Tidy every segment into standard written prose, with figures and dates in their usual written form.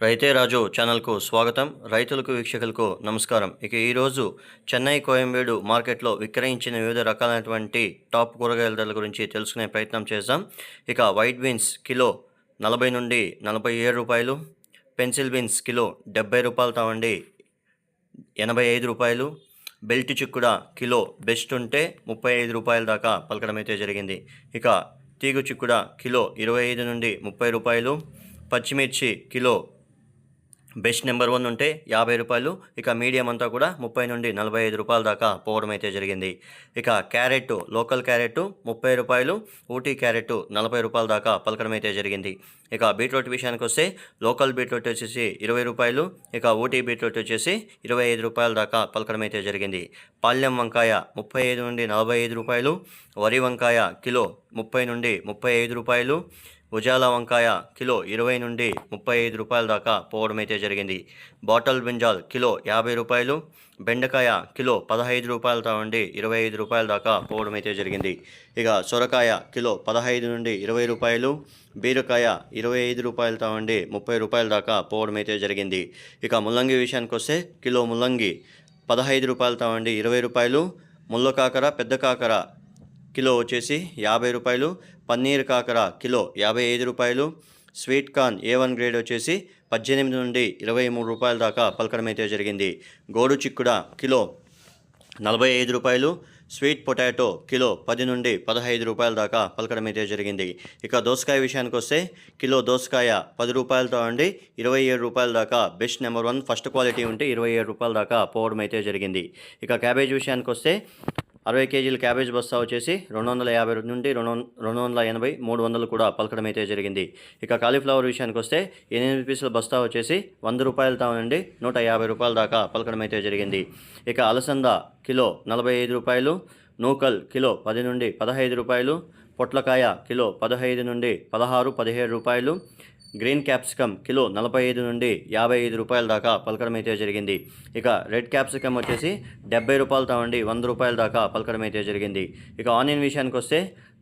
రైతే రాజు ఛానల్కు స్వాగతం. రైతులకు వీక్షకులకు నమస్కారం. ఇక ఈరోజు చెన్నై కోయంబేడు మార్కెట్లో విక్రయించిన వివిధ రకాలైనటువంటి టాప్ కూరగాయల ధరల గురించి తెలుసుకునే ప్రయత్నం చేద్దాం. ఇక వైట్ బీన్స్ కిలో 40 నుండి 47 రూపాయలు, పెన్సిల్ బీన్స్ కిలో 70 రూపాయలతో ఉండి 85 రూపాయలు, బెల్ట్ చిక్కుడ కిలో బెస్ట్ ఉంటే 35 రూపాయల దాకా పలకడం అయితే జరిగింది. ఇక తీగు చిక్కుడ కిలో 25 నుండి 30 రూపాయలు, పచ్చిమిర్చి కిలో బెస్ట్ నెంబర్ 1 ఉంటే 50 రూపాయలు, ఇక మీడియం అంతా కూడా 30 నుండి 45 రూపాయల దాకా పోవడం అయితే జరిగింది. ఇక క్యారెట్, లోకల్ క్యారెట్ 30 రూపాయలు, ఊటీ క్యారెట్ 40 రూపాయల దాకా పలకడం అయితే జరిగింది. ఇక బీట్రూట్ విషయానికి వస్తే లోకల్ బీట్రూట్ వచ్చేసి 20 రూపాయలు, ఇక ఊటీ బీట్రూట్ వచ్చేసి 25 రూపాయల దాకా పలకడం అయితే జరిగింది. పాల్యం వంకాయ 35 నుండి 45 రూపాయలు, వరి వంకాయ కిలో 30 నుండి 35 రూపాయలు, ఉజాలా వంకాయ కిలో 20 నుండి 35 రూపాయల దాకా పోవడం అయితే జరిగింది. బాటల్ బ్రింజాల్ కిలో 50 రూపాయలు, బెండకాయ కిలో 15 రూపాయలతో ఉండి 25 రూపాయల దాకా పోవడం అయితే జరిగింది. ఇక సొరకాయ కిలో 15 నుండి 20 రూపాయలు, బీరకాయ 25 రూపాయలతో ఉండి 30 రూపాయల దాకా పోవడం అయితే జరిగింది. ఇక ముల్లంగి విషయానికి వస్తే కిలో ముల్లంగి 15 రూపాయలతో ఉండి 20 రూపాయలు, ముళ్ళ కాకర పెద్ద కాకర కిలో వచ్చేసి 50 రూపాయలు, పన్నీర్ కాకర కిలో 55 రూపాయలు, స్వీట్ కార్న్ A1 గ్రేడ్ వచ్చేసి 18 నుండి 23 రూపాయల దాకా పలకడం అయితే జరిగింది. గోడు చిక్కుడ కిలో 45 రూపాయలు, స్వీట్ పొటాటో కిలో 10 నుండి 15 రూపాయల దాకా పలకడం అయితే జరిగింది. ఇక దోసకాయ విషయానికి వస్తే కిలో దోసకాయ 10 రూపాయలతో ఉండి 27 రూపాయల దాకా బెస్ట్ నెంబర్ 1 ఫస్ట్ క్వాలిటీ ఉంటే 27 రూపాయల దాకా పోవడం అయితే జరిగింది. ఇక క్యాబేజ్ విషయానికి వస్తే 60 కేజీల క్యాబేజ్ బస్తా వచ్చేసి 250 నుండి 280, 300 కూడా పలకడం అయితే జరిగింది. ఇక కాలీఫ్లవర్ విషయానికి వస్తే 8 పీసుల బస్తా వచ్చేసి 100 రూపాయలతో నుండి 150 రూపాయల దాకా పలకడం అయితే జరిగింది. ఇక అలసంద కిలో 45 రూపాయలు, నూకల్ కిలో 10 నుండి 15 రూపాయలు, పొట్లకాయ కిలో 15 నుండి 16, 17 రూపాయలు, గ్రీన్ క్యాప్సికమ్ కిలో 45 నుండి 55 రూపాయల దాకా పలకడం అయితే జరిగింది. ఇక రెడ్ క్యాప్సికమ్ వచ్చేసి 70 రూపాయలతో ఉండి 100 రూపాయల దాకా పలకడం అయితే జరిగింది. ఇక ఆనియన్ విషయానికి వస్తే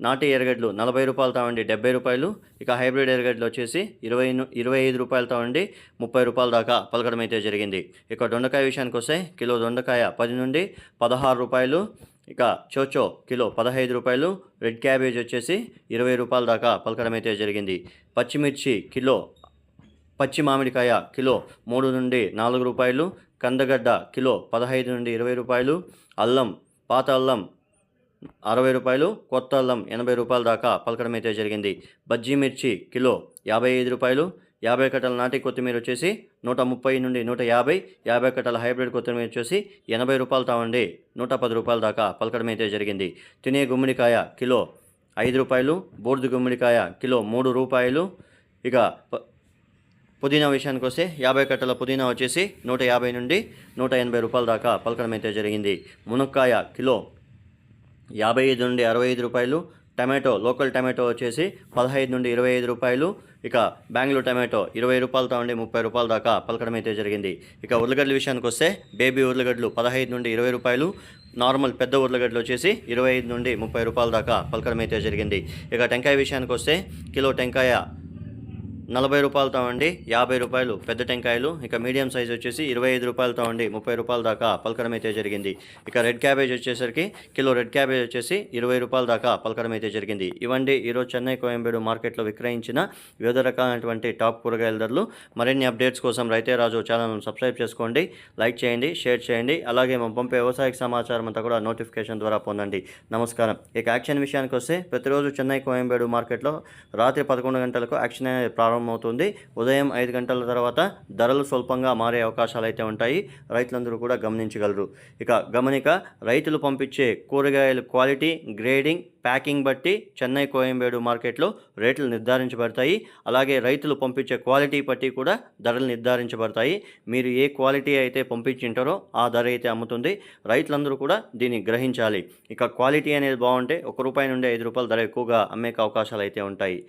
నాటి ఎర్రగడ్డలు 40 రూపాయలతో ఉండి 70 రూపాయలు, ఇక హైబ్రిడ్ ఎర్రగడ్డలు వచ్చేసి 25 రూపాయలతో ఉండి 30 రూపాయల దాకా పలకడం అయితే జరిగింది. ఇక దొండకాయ విషయానికి వస్తే కిలో దొండకాయ 10 నుండి 16 రూపాయలు, ఇక చోచో కిలో 15 రూపాయలు, రెడ్ క్యాబేజ్ వచ్చేసి 20 రూపాయల దాకా పలకడం అయితే జరిగింది. పచ్చిమిర్చి కిలో, పచ్చి మామిడికాయ కిలో 3 నుండి 4 రూపాయలు, కందగడ్డ కిలో 15 నుండి 20 రూపాయలు, అల్లం పాత అల్లం 60 రూపాయలు, కొత్త అల్లం 80 రూపాయల దాకా పలకడం అయితే జరిగింది. బజ్జీ మిర్చి కిలో 55 రూపాయలు, 50 కట్టల నాటి కొత్తిమీర వచ్చేసి 130 నుండి 150, 50 కట్టల హైబ్రిడ్ కొత్తిమీర వచ్చేసి 80 రూపాయలతో ఉండి 110 రూపాయల దాకా పలకడం అయితే జరిగింది. తినే గుమ్మడికాయ కిలో 5 రూపాయలు, బూడిద గుమ్మడికాయ కిలో 3 రూపాయలు. ఇక పుదీనా విషయానికి వస్తే 50 కట్టల పుదీనా వచ్చేసి 150 నుండి 180 రూపాయల దాకా పలకడం అయితే జరిగింది. మునక్కాయ కిలో 55 నుండి 65 రూపాయలు, టమాటో లోకల్ టమాటో వచ్చేసి 15 నుండి 25 రూపాయలు, ఇక బెంగళూరు టమాటో 20 రూపాయలతో ఉండి 30 రూపాయల దాకా పలకడం అయితే జరిగింది. ఇక ఉర్లగడ్డల విషయానికి వస్తే బేబీ ఉర్లగడ్డలు 15 నుండి 20 రూపాయలు, నార్మల్ పెద్ద ఉర్లగడ్డలు వచ్చేసి 25 నుండి 30 రూపాయల దాకా పలకడం అయితే జరిగింది. ఇక టెంకాయ విషయానికి వస్తే కిలో టెంకాయ 40 రూపాయలతో ఉండి 50 రూపాయలు పెద్ద టెంకాయలు, ఇక మీడియం సైజ్ వచ్చేసి 25 రూపాయలతో ఉండి 30 రూపాయల దాకా పలకడం అయితే జరిగింది. ఇక రెడ్ క్యాబేజ్ వచ్చేసరికి కిలో రెడ్ క్యాబేజ్ వచ్చేసి 20 రూపాయల దాకా పలకడం అయితే జరిగింది. ఇవండి ఈరోజు చెన్నై కోయంబేడు మార్కెట్లో విక్రయించిన వివిధ రకాలైనటువంటి టాప్ కూరగాయల ధరలు. మరిన్ని అప్డేట్స్ కోసం రైతే రాజు ఛానల్ను సబ్స్క్రైబ్ చేసుకోండి, లైక్ చేయండి, షేర్ చేయండి. అలాగే మేము పంపే వ్యవసాయ సమాచారం అంతా కూడా నోటిఫికేషన్ ద్వారా పొందండి. నమస్కారం. ఇక యాక్షన్ విషయానికి వస్తే ప్రతిరోజు చెన్నై కోయంబేడు మార్కెట్లో రాత్రి 11 గంటలకు యాక్షన్ అనేది ప్రారంభమవుతుంది. ఉదయం 5 గంటల తర్వాత ధరలు స్వల్పంగా మారే అవకాశాలు అయితే ఉంటాయి. రైతులందరూ కూడా గమనించగలరు. ఇక గమనిక, రైతులు పంపించే కూరగాయల క్వాలిటీ, గ్రేడింగ్, ప్యాకింగ్ బట్టి చెన్నై కోయంబేడు మార్కెట్లో రేట్లు నిర్ధారించబడతాయి. అలాగే రైతులు పంపించే క్వాలిటీ బట్టి కూడా ధరలు నిర్ధారించబడతాయి. మీరు ఏ క్వాలిటీ అయితే పంపించింటారో ఆ ధర అయితే అమ్ముతుంది. రైతులందరూ కూడా దీన్ని గ్రహించాలి. ఇక క్వాలిటీ అనేది బాగుంటే ₹1 నుండి ₹5 ధర ఎక్కువగా అమ్మే అవకాశాలు అయితే ఉంటాయి.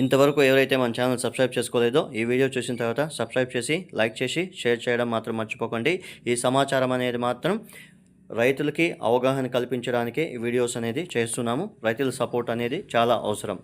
ఇంతవరకు ఎవరైతే మన ఛానల్ సబ్స్క్రైబ్ చేసుకోలేదో ఈ వీడియో చూసిన తర్వాత సబ్స్క్రైబ్ చేసి, లైక్ చేసి, షేర్ చేయడం మాత్రం మర్చిపోకండి. ఈ సమాచారం అనేది మాత్రం రైతులకి అవగాహన కల్పించడానికి ఈ వీడియోస్ అనేది చేస్తున్నాము. రైతుల సపోర్ట్ అనేది చాలా అవసరం.